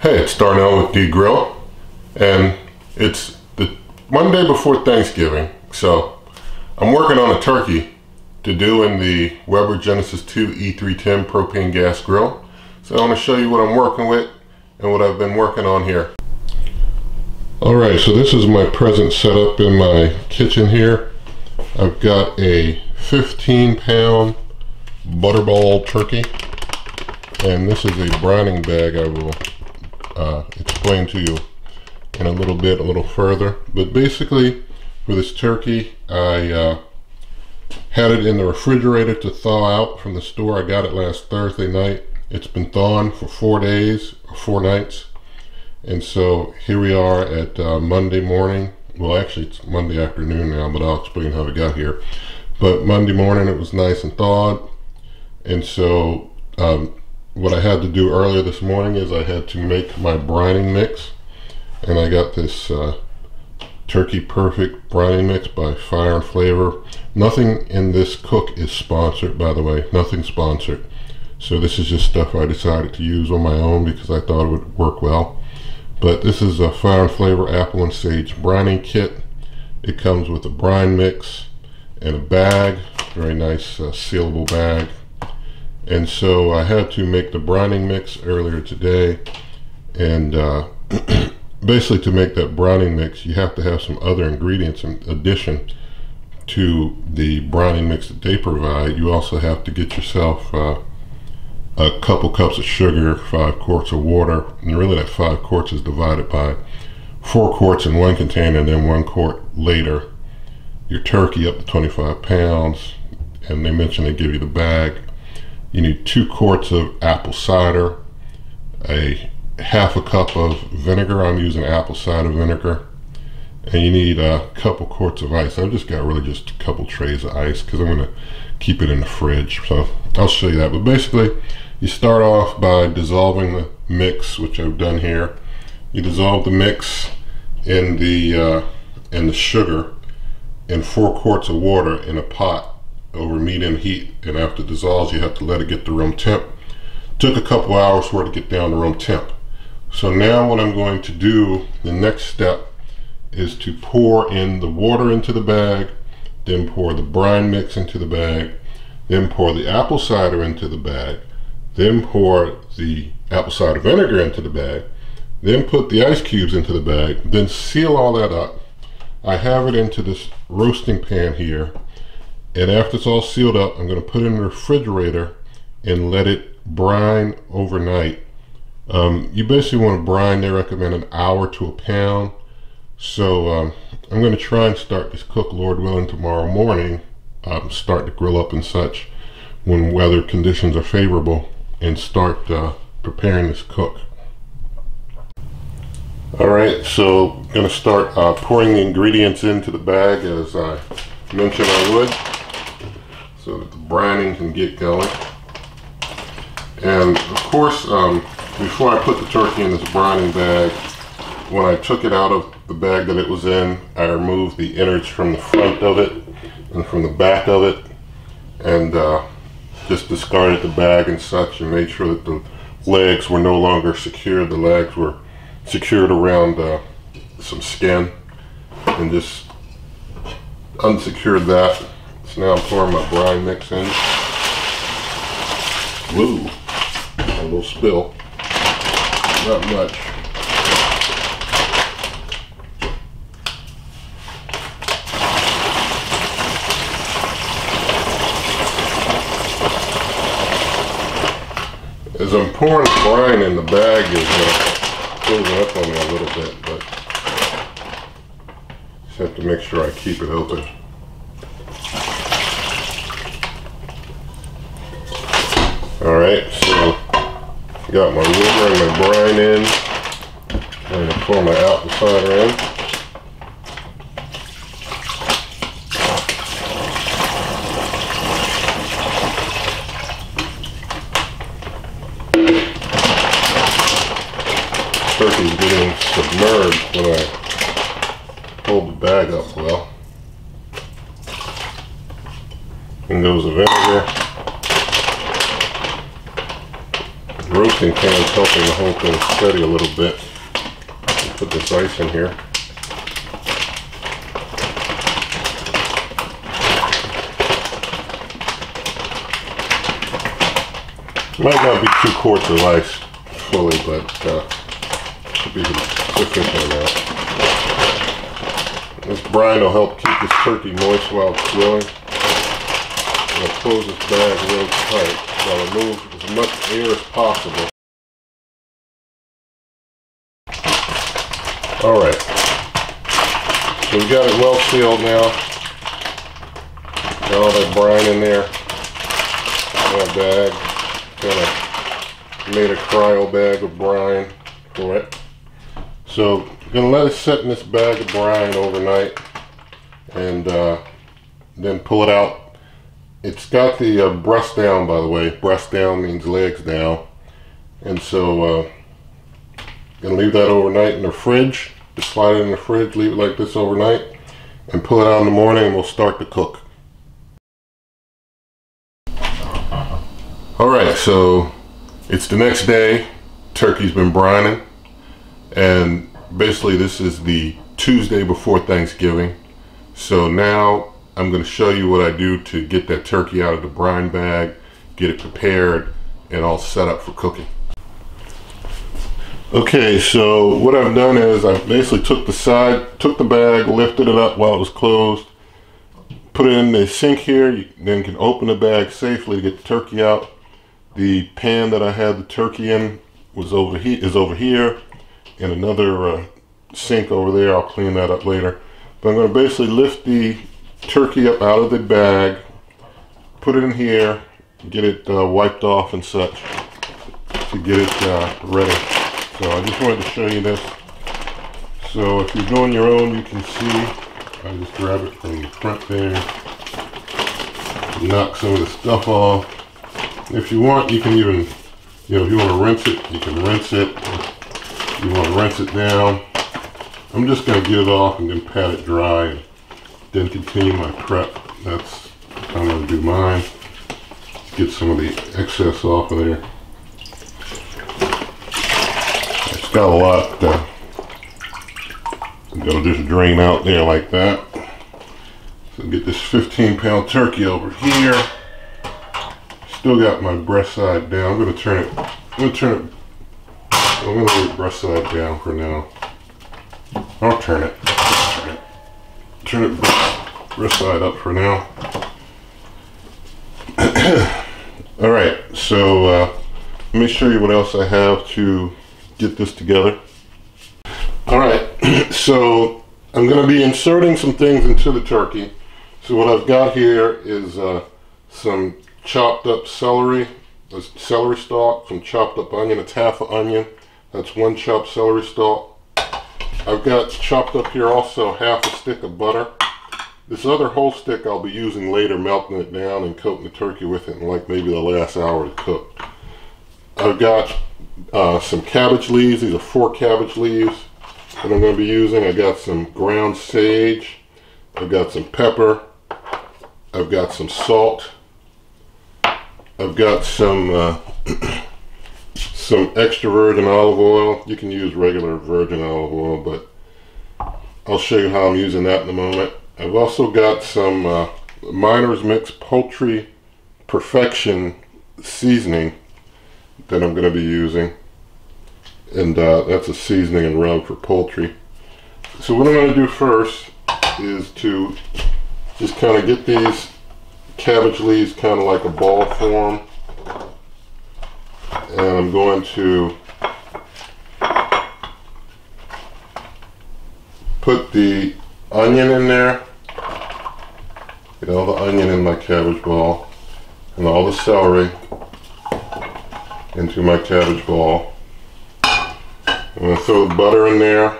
Hey, it's Darnell with D Grill, and it's the Monday before Thanksgiving, so I'm working on a turkey to do in the Weber Genesis 2 E310 propane gas grill. So I want to show you what I'm working with and what I've been working on here. Alright, so this is my present setup in my kitchen here. I've got a 15-pound butterball turkey, and this is a brining bag. I will explain to you in a little further, but basically for this turkey I had it in the refrigerator to thaw out from the store. I got it last Thursday night. It's been thawing for 4 days or 4 nights, and so here we are at Monday morning. Well, actually it's Monday afternoon now, but I'll explain how it got here. But Monday morning it was nice and thawed, and so what I had to do earlier this morning is I had to make my brining mix, and I got this Turkey Perfect brining mix by Fire and Flavor. Nothing in this cook is sponsored, by the way, nothing sponsored. So this is just stuff I decided to use on my own because I thought it would work well. But this is a Fire and Flavor Apple and Sage brining kit. It comes with a brine mix and a bag, very nice sealable bag. And so I had to make the brining mix earlier today, and basically to make that brining mix you have to have some other ingredients in addition to the brining mix that they provide. You also have to get yourself a couple cups of sugar, 5 quarts of water, and really that 5 quarts is divided by 4 quarts in one container and then 1 quart later. Your turkey up to 25 pounds, and they mentioned they give you the bag. You need 2 quarts of apple cider, a half a cup of vinegar. I'm using apple cider vinegar, and you need a couple quarts of ice. I've just got really just a couple trays of ice because I'm going to keep it in the fridge, so I'll show you that. But basically you start off by dissolving the mix, which I've done here. You dissolve the mix in the sugar in 4 quarts of water in a pot over medium heat, and after it dissolves you have to let it get to room temp. Took a couple hours for it to get down to room temp. So now what I'm going to do, the next step, is to pour in the water into the bag, then pour the brine mix into the bag, then pour the apple cider into the bag, then pour the apple cider vinegar into the bag, then put the ice cubes into the bag, then seal all that up. I have it into this roasting pan here, and after it's all sealed up I'm going to put it in the refrigerator and let it brine overnight. You basically want to brine, they recommend an hour to a pound. So I'm going to try and start this cook, Lord willing, tomorrow morning. Start to grill up and such when weather conditions are favorable, and start preparing this cook. Alright, so I'm going to start pouring the ingredients into the bag as I mentioned I would, so that the brining can get going. And of course, before I put the turkey in this brining bag, when I took it out of the bag that it was in, I removed the innards from the front of it and from the back of it, and just discarded the bag and such, and made sure that the legs were no longer secured. The legs were secured around some skin, and just unsecured that. So now I'm pouring my brine mix in. Woo, a little spill, not much. As I'm pouring the brine in, the bag is closing up on me a little bit, but just have to make sure I keep it open. Alright, so got my water and my brine in. I'm going to pour my apple cider in. Turkey's getting submerged when I hold the bag up well. In goes the vinegar. roasting pan's helping the whole thing steady a little bit. Put this ice in here. Might not be 2 quarts of ice fully, but should be sufficient enough. This brine will help keep this turkey moist while it's grilling. I'm going to close this bag real tight. I'll remove as much air as possible. Alright, so we got it well sealed now. Got all that brine in there. That bag. Kind of made a cryo bag of brine for it. So I'm going to let it sit in this bag of brine overnight and then pull it out. It's got the breast down, by the way. Breast down means legs down. And so going to leave that overnight in the fridge. Just slide it in the fridge, leave it like this overnight, and pull it out in the morning and we'll start to cook. Alright, so it's the next day. Turkey's been brining, and basically this is the Tuesday before Thanksgiving. So now I'm going to show you what I do to get that turkey out of the brine bag, get it prepared, and all set up for cooking. Okay, so what I've done is I basically took the bag, lifted it up while it was closed, put it in the sink here. You then can open the bag safely to get the turkey out. The pan that I had the turkey in is over here, and another sink over there. I'll clean that up later. But I'm going to basically lift the turkey up out of the bag, put it in here, get it wiped off and such to get it ready. So I just wanted to show you this. So if you're doing your own, you can see, I just grab it from the front there, knock some of the stuff off. If you want, you can even, if you want to rinse it, you can rinse it. If you want to rinse it down. I'm just going to get it off and then pat it dry and then continue my prep. That's how I'm going to do mine. Get some of the excess off of there. It's got a lot it'll just drain out there like that. So get this 15-pound turkey over here. Still got my breast side down. I'm going to turn it leave the breast side down for now. I'll turn it breast side up for now. Alright, so let me show you what else I have to get this together. Alright, so I'm going to be inserting some things into the turkey. So what I've got here is some chopped up celery, a celery stalk, some chopped up onion, it's half an onion. That's 1 chopped celery stalk. I've got chopped up here also half a stick of butter. This other whole stick I'll be using later, melting it down and coating the turkey with it in like maybe the last hour to cook. I've got some cabbage leaves. These are 4 cabbage leaves that I'm going to be using. I got some ground sage. I've got some pepper. I've got some salt. I've got some some extra virgin olive oil. You can use regular virgin olive oil, but I'll show you how I'm using that in a moment. I've also got some Miner's Mix Poultry Perfection seasoning that I'm going to be using, and that's a seasoning and rub for poultry. So what I'm going to do first is to just kind of get these cabbage leaves kind of like a ball form, and I'm going to put the onion in there, get all the onion in my cabbage ball, and all the celery into my cabbage ball. I'm going to throw the butter in there.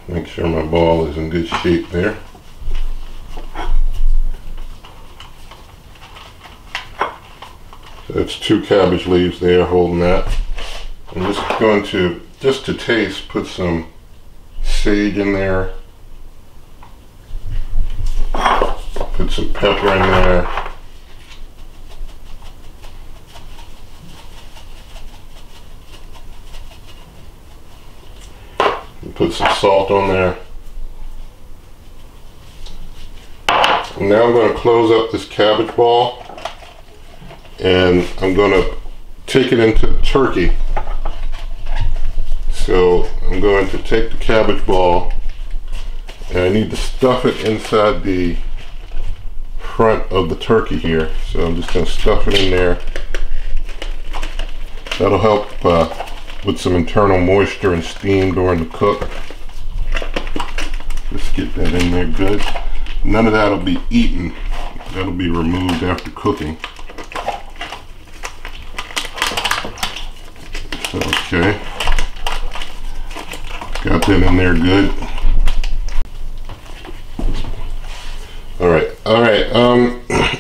Make sure my ball is in good shape there. So that's 2 cabbage leaves there holding that. I'm just going to, just to taste, put some sage in there. Put Put some pepper in there. And put some salt on there. And now I'm going to close up this cabbage ball, and I'm going to take it into the turkey. So I'm going to take the cabbage ball, and I need to stuff it inside the front of the turkey here. So I'm just going to stuff it in there. That'll help with some internal moisture and steam during the cook. Just get that in there good. None of that will be eaten. That'll be removed after cooking. Okay. Got that in there good. Alright,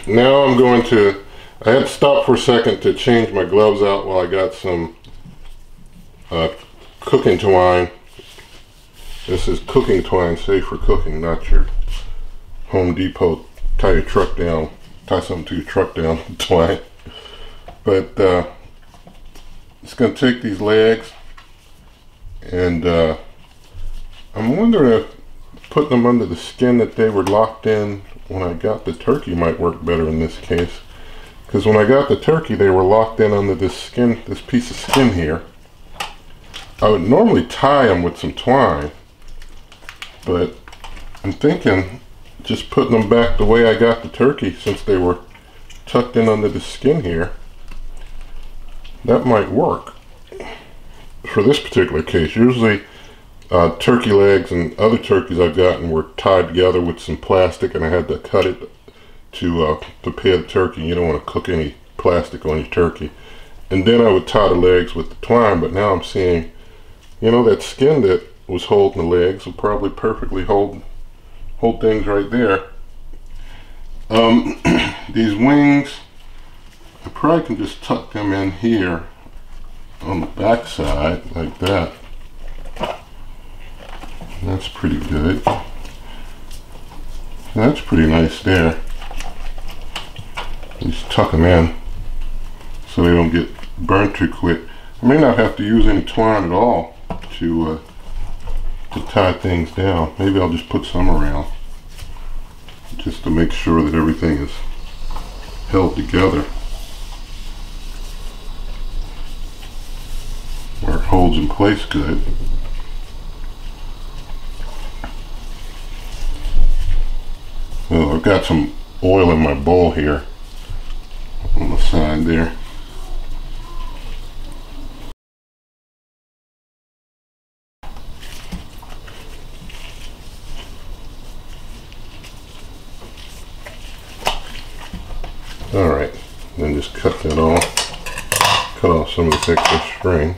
now I'm going to, I had to stop for a second to change my gloves out while I got some cooking twine. This is cooking twine, safe for cooking, not your Home Depot tie your truck down, tie something to your truck down twine. But it's going to take these legs, and I'm wondering if putting them under the skin that they were locked in when I got the turkey might work better in this case. Because when I got the turkey, they were locked in under this skin, this piece of skin here. I would normally tie them with some twine, but I'm thinking just putting them back the way I got the turkey, since they were tucked in under the skin here, that might work for this particular case. Usually turkey legs and other turkeys I've gotten were tied together with some plastic, and I had to cut it to prepare the turkey. You don't want to cook any plastic on your turkey. And then I would tie the legs with the twine, but now I'm seeing, you know, that skin that was holding the legs will probably perfectly hold things right there. These wings, I probably can just tuck them in here on the back side like that. That's pretty good. That's pretty nice there. Just tuck them in so they don't get burnt too quick. I may not have to use any twine at all to tie things down. Maybe I'll just put some around just to make sure that everything is held together, where it holds in place good. Well, I've got some oil in my bowl here on the side there. Alright, then just cut that off. Cut off some of this extra string.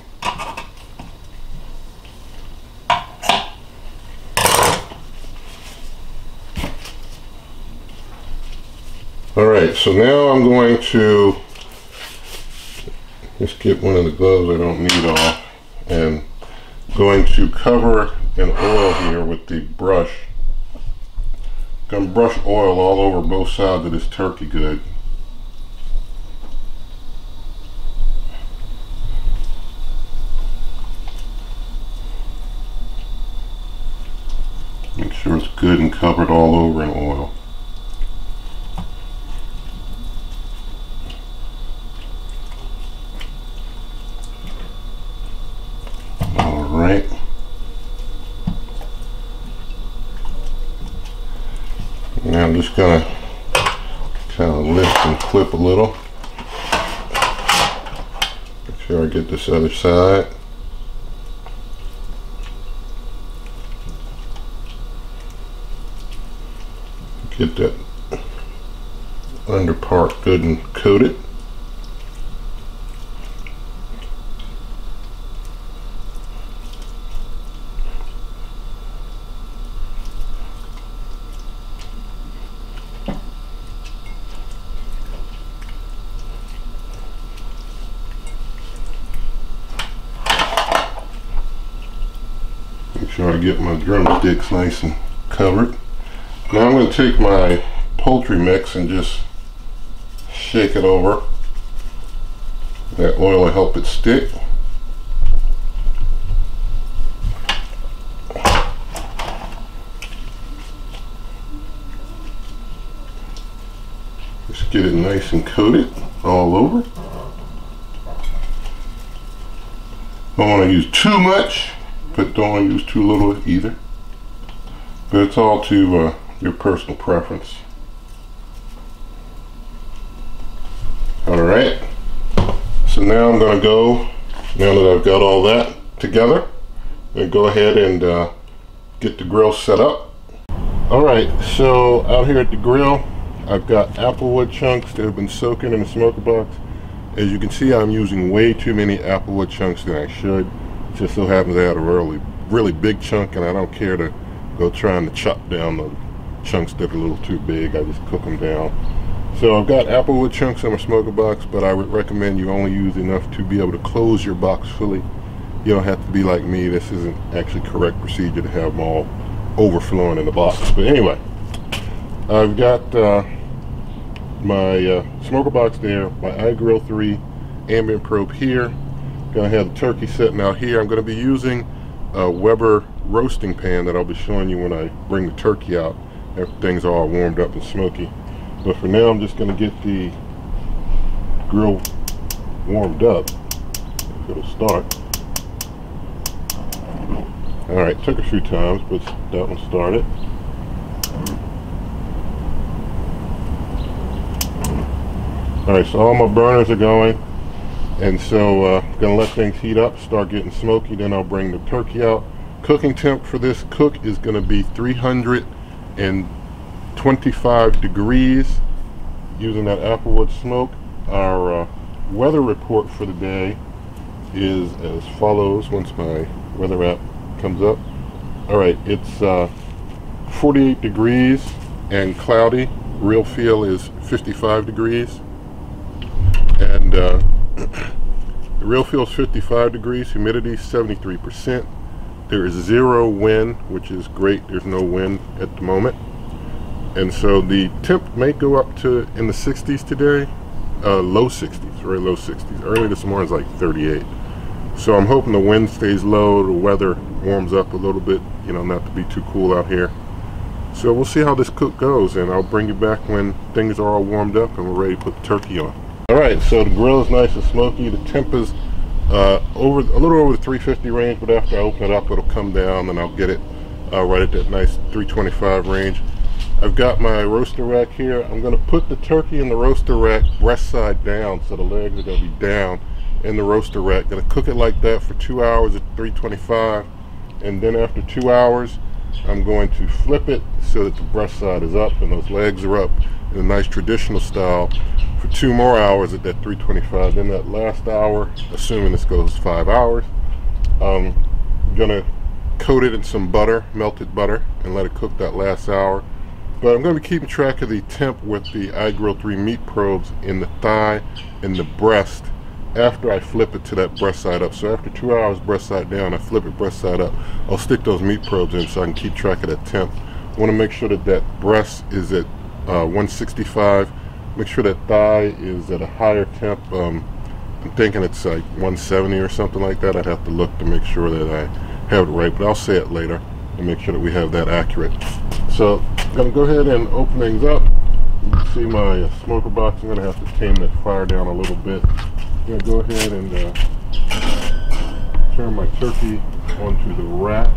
Alright, so now I'm going to just get one of the gloves I don't need off, and going to cover in oil here with the brush. Gonna brush oil all over both sides of this turkey good. Make sure it's good and covered all over in oil. Alright. Now I'm just going to kind of lift and flip a little. Make sure I get this other side. Get that under part good and coated. Make sure I get my drumsticks nice and covered. Now I'm going to take my poultry mix and just shake it over. That oil will help it stick. Just get it nice and coated all over. Don't want to use too much, but don't want to use too little either. But it's all to your personal preference. Alright, so now I'm going to go, now that I've got all that together, I'm going to go ahead and get the grill set up. Alright, so out here at the grill, I've got Applewood chunks that have been soaking in the smoker box. As you can see, I'm using way too many Applewood chunks than I should. It just so happens I had a really big chunk, and I don't care to go trying to chop down the chunks that are a little too big. I just cook them down. So I've got Applewood chunks in my smoker box, but I would recommend you only use enough to be able to close your box fully. You don't have to be like me. This isn't actually correct procedure to have them all overflowing in the box. But anyway, I've got my smoker box there, my iGrill 3 ambient probe here. Gonna have the turkey sitting out here. I'm gonna be using a Weber roasting pan that I'll be showing you when I bring the turkey out after things are all warmed up and smoky. But for now, I'm just going to get the grill warmed up. If it'll start. Alright, took a few times, but that one started. Alright, so all my burners are going. And so I'm going to let things heat up, start getting smoky, then I'll bring the turkey out. Cooking temp for this cook is going to be 325 degrees using that Applewood smoke. Our weather report for the day is as follows once my weather app comes up. Alright, it's 48 degrees and cloudy. Real feel is 55 degrees. And the real feel is 55 degrees, humidity 73%. There is 0 wind, which is great. There's no wind at the moment. And so the temp may go up to in the 60s today, low 60s, very low 60s. Early this morning is like 38. So I'm hoping the wind stays low, the weather warms up a little bit, you know, not to be too cool out here. So we'll see how this cook goes, and I'll bring you back when things are all warmed up and we're ready to put the turkey on. Alright, so the grill is nice and smoky. The temp is a little over the 350 range, but after I open it up, it'll come down and I'll get it right at that nice 325 range. I've got my roaster rack here. I'm going to put the turkey in the roaster rack breast side down, so the legs are going to be down in the roaster rack. Going to cook it like that for 2 hours at 325, and then after 2 hours I'm going to flip it so that the breast side is up and those legs are up in a nice traditional style for 2 more hours at that 325. Then that last hour, assuming this goes 5 hours, I'm going to coat it in some butter, melted butter, and let it cook that last hour. But I'm going to be keeping track of the temp with the iGrill 3 meat probes in the thigh and the breast after I flip it to that breast side up. So after 2 hours breast side down, I flip it breast side up. I'll stick those meat probes in so I can keep track of that temp. I want to make sure that that breast is at 165. Make sure that thigh is at a higher temp. I'm thinking it's like 170 or something like that. I'd have to look to make sure that I have it right, but I'll say it later and make sure that we have that accurate. So I'm going to go ahead and open things up. You can see my smoker box. I'm going to have to tame that fire down a little bit. I'm going to go ahead and turn my turkey onto the rack.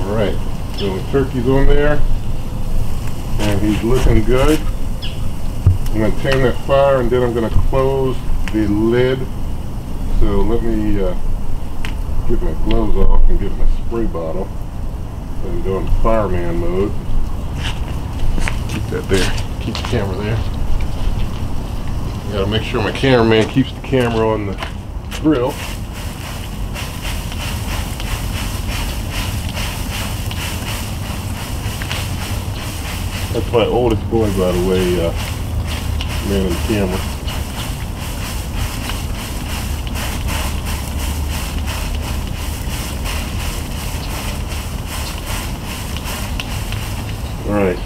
Alright, so the turkey's on there and he's looking good. I'm going to tame that fire, and then I'm going to close the lid. So let me get my gloves off and get my spray bottle and go into fireman mode. Keep that there. Keep the camera there. Got to make sure my cameraman keeps the camera on the grill. That's my oldest boy, by the way. Man in the camera.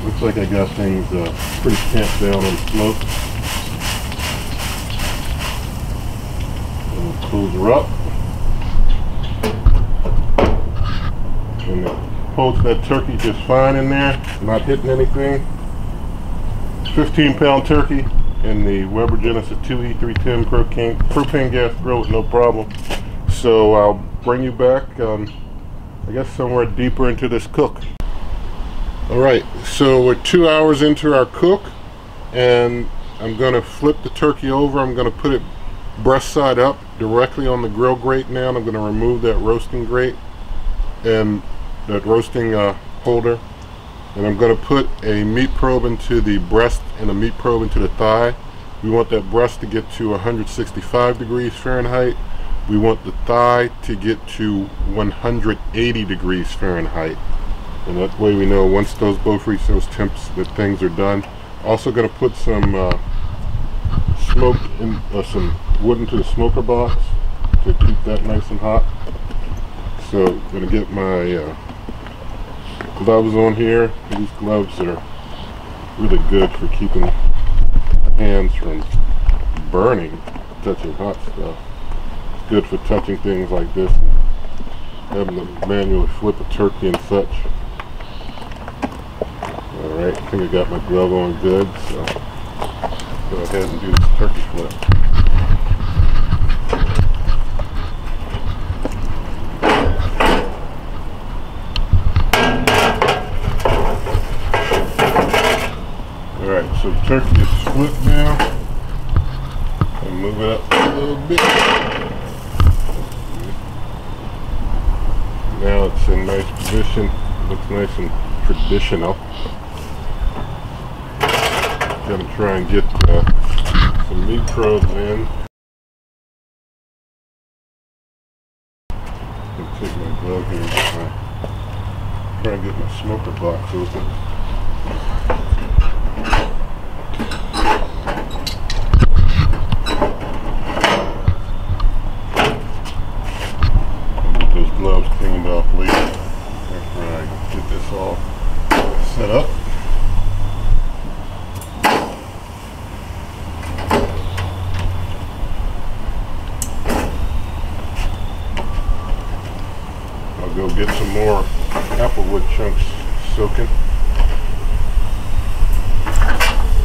Looks like I got things pretty tamped down on smoke. And we'll close her up. And it holds that turkey just fine in there, not hitting anything. 15-pound turkey in the Weber Genesis 2E310 propane gas grill with no problem. So I'll bring you back, I guess somewhere deeper into this cook. Alright, so we're 2 hours into our cook, and I'm going to flip the turkey over. I'm going to put it breast side up directly on the grill grate now, and I'm going to remove that roasting grate and that roasting holder, and I'm going to put a meat probe into the breast and a meat probe into the thigh. We want that breast to get to 165 degrees Fahrenheit. We want the thigh to get to 180 degrees Fahrenheit, and that way we know once those both reach those temps that things are done. Also going to put some smoke in, some wood into the smoker box to keep that nice and hot. So I'm going to get my gloves on here. These gloves are really good for keeping hands from burning, touching hot stuff. It's good for touching things like this, having to manually flip a turkey and such. Alright, I think I got my glove on good, so go ahead and do this turkey flip. Alright, so the turkey is flipped now. I'll move it up a little bit. Now it's in nice position. Looks nice and traditional. Gonna try and get some meat probes in. I'll take my glove here and try and get my smoker box open. I'll get those gloves cleaned off later after I get this all set up. Go get some more Applewood chunks soaking.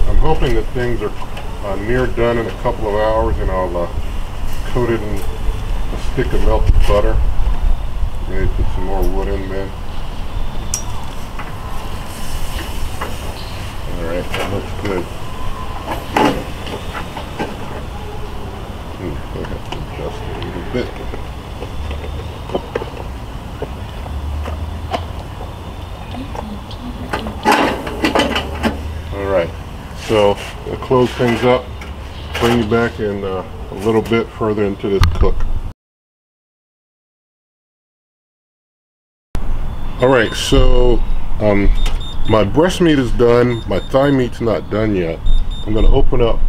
I'm hoping that things are near done in a couple of hours, and I'll coat it in a stick of melted butter. Maybe put some more wood in there. Alright, that looks good. I have to adjust it a little bit. Alright, so I'll close things up, bring you back in a little bit further into this cook. Alright, so my breast meat is done, my thigh meat's not done yet. I'm going to open up,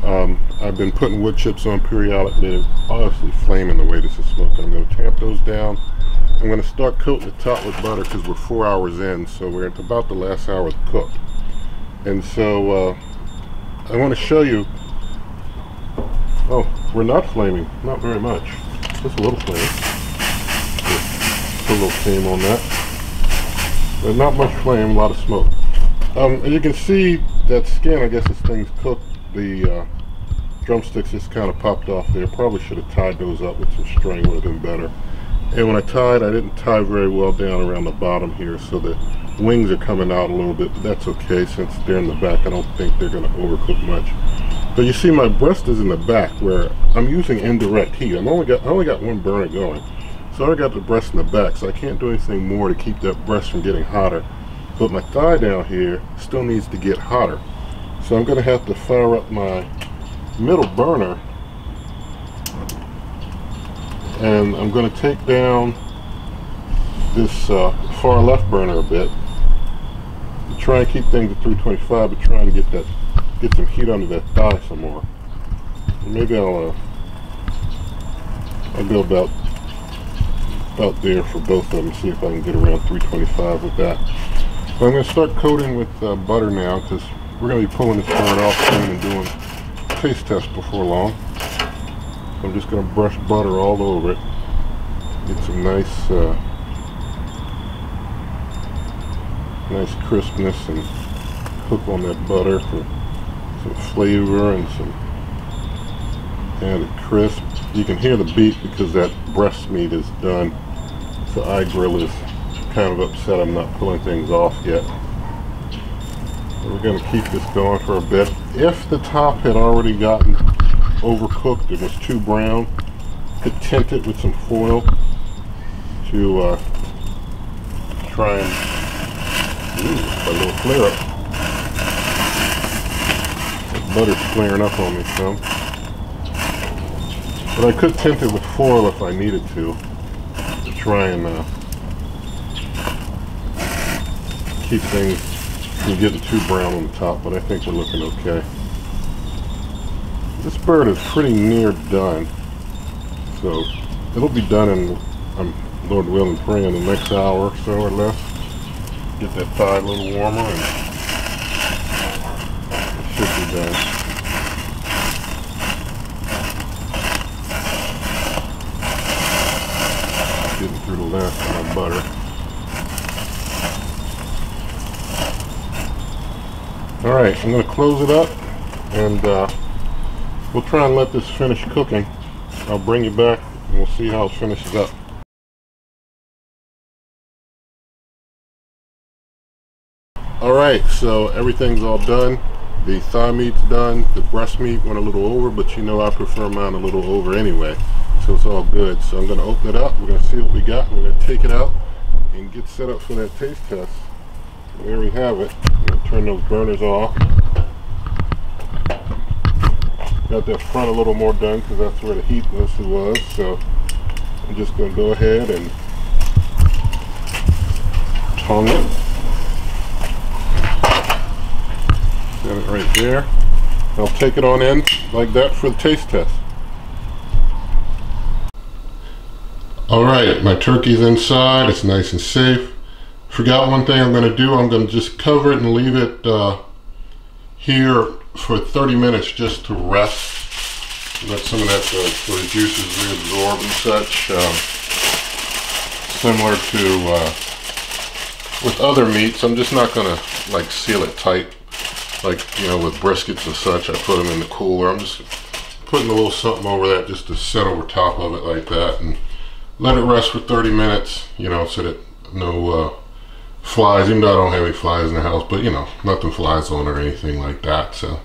I've been putting wood chips on periodically. They're obviously flaming the way this is smoking. I'm going to tamp those down. I'm going to start coating the top with butter because we're 4 hours in, so we're at about the last hour of the cook. And so I want to show you, oh, we're not flaming, not very much, just a little flame. Put a little flame on that. There's not much flame, a lot of smoke. As you can see, that skin, I guess this thing's cooked. The drumsticks just kind of popped off there. Probably should have tied those up with some string, would have been better. And when I tied, I didn't tie very well down around the bottom here, so the wings are coming out a little bit, but that's okay since they're in the back. I don't think they're going to overcook much. But you see my breast is in the back where I'm using indirect heat. I only got one burner going. So I got the breast in the back, so I can't do anything more to keep that breast from getting hotter. But my thigh down here still needs to get hotter. So I'm going to have to fire up my middle burner, and I'm going to take down this far left burner a bit. Try and keep things at 325, but trying to get some heat under that thigh some more. And maybe I'll go about there for both of them. See if I can get around 325 with that. So I'm going to start coating with butter now, because we're going to be pulling this bird off soon and doing taste tests before long. So I'm just going to brush butter all over it. Get some nice nice crispness and cook on that butter for some flavor and some added crisp. You can hear the beat because that breast meat is done. So iGrill is kind of upset I'm not pulling things off yet. So we're going to keep this going for a bit. If the top had already gotten overcooked, it was too brown, could tint it with some foil to try and a little flare up. The butter's flaring up on me some. But I could tint it with foil if I needed to try and keep things from getting too brown on the top, but I think we're looking okay. This bird is pretty near done, so it'll be done in, Lord willing, pray in the next hour or so or less. Get that thigh a little warmer and it should be done. Getting through the last of my butter. Alright, I'm going to close it up and we'll try and let this finish cooking. I'll bring you back and we'll see how it finishes up. Alright, so everything's all done. The thigh meat's done. The breast meat went a little over, but you know I prefer mine a little over anyway. So it's all good. So I'm going to open it up. We're going to see what we got. We're going to take it out and get set up for that taste test. There we have it. I'm going to turn those burners off. Got that front a little more done because that's where the heat mostly was. So I'm just going to go ahead and tongue it. Set it right there. I'll take it on in like that for the taste test. Alright, my turkey's inside. It's nice and safe. Forgot one thing I'm going to do. I'm going to just cover it and leave it here for 30 minutes just to rest. Let some of that sort of juices reabsorb and such. Similar to with other meats, I'm just not going to like seal it tight. Like, you know, with briskets and such, I put them in the cooler. I'm just putting a little something over that just to set over top of it like that and let it rest for 30 minutes, you know, so that no flies, even though I don't have any flies in the house, but you know, nothing flies on it or anything like that. So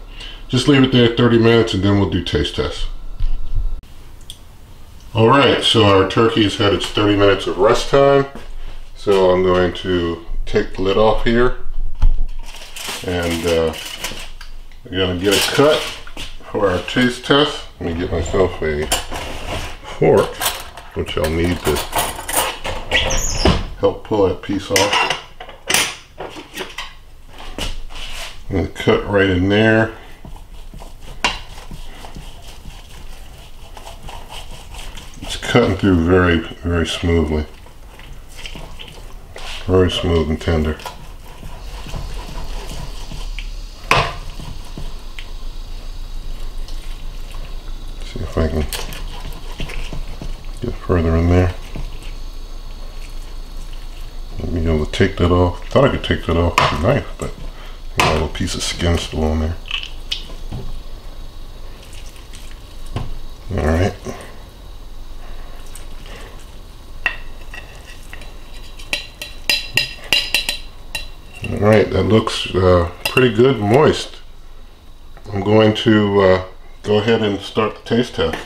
just leave it there 30 minutes and then we'll do taste tests. Alright, so our turkey has had its 30 minutes of rest time. So I'm going to take the lid off here. And we're going to get a cut for our taste test. Let me get myself a fork, which I'll need to help pull that piece off. I'm going to cut right in there. It's cutting through very, very smoothly. Very smooth and tender. See if I can get further in there. I'll be able to take that off. I thought I could take that off with a knife, but I got a little piece of skin still on there. Alright. Alright, that looks pretty good, moist. I'm going to go ahead and start the taste test.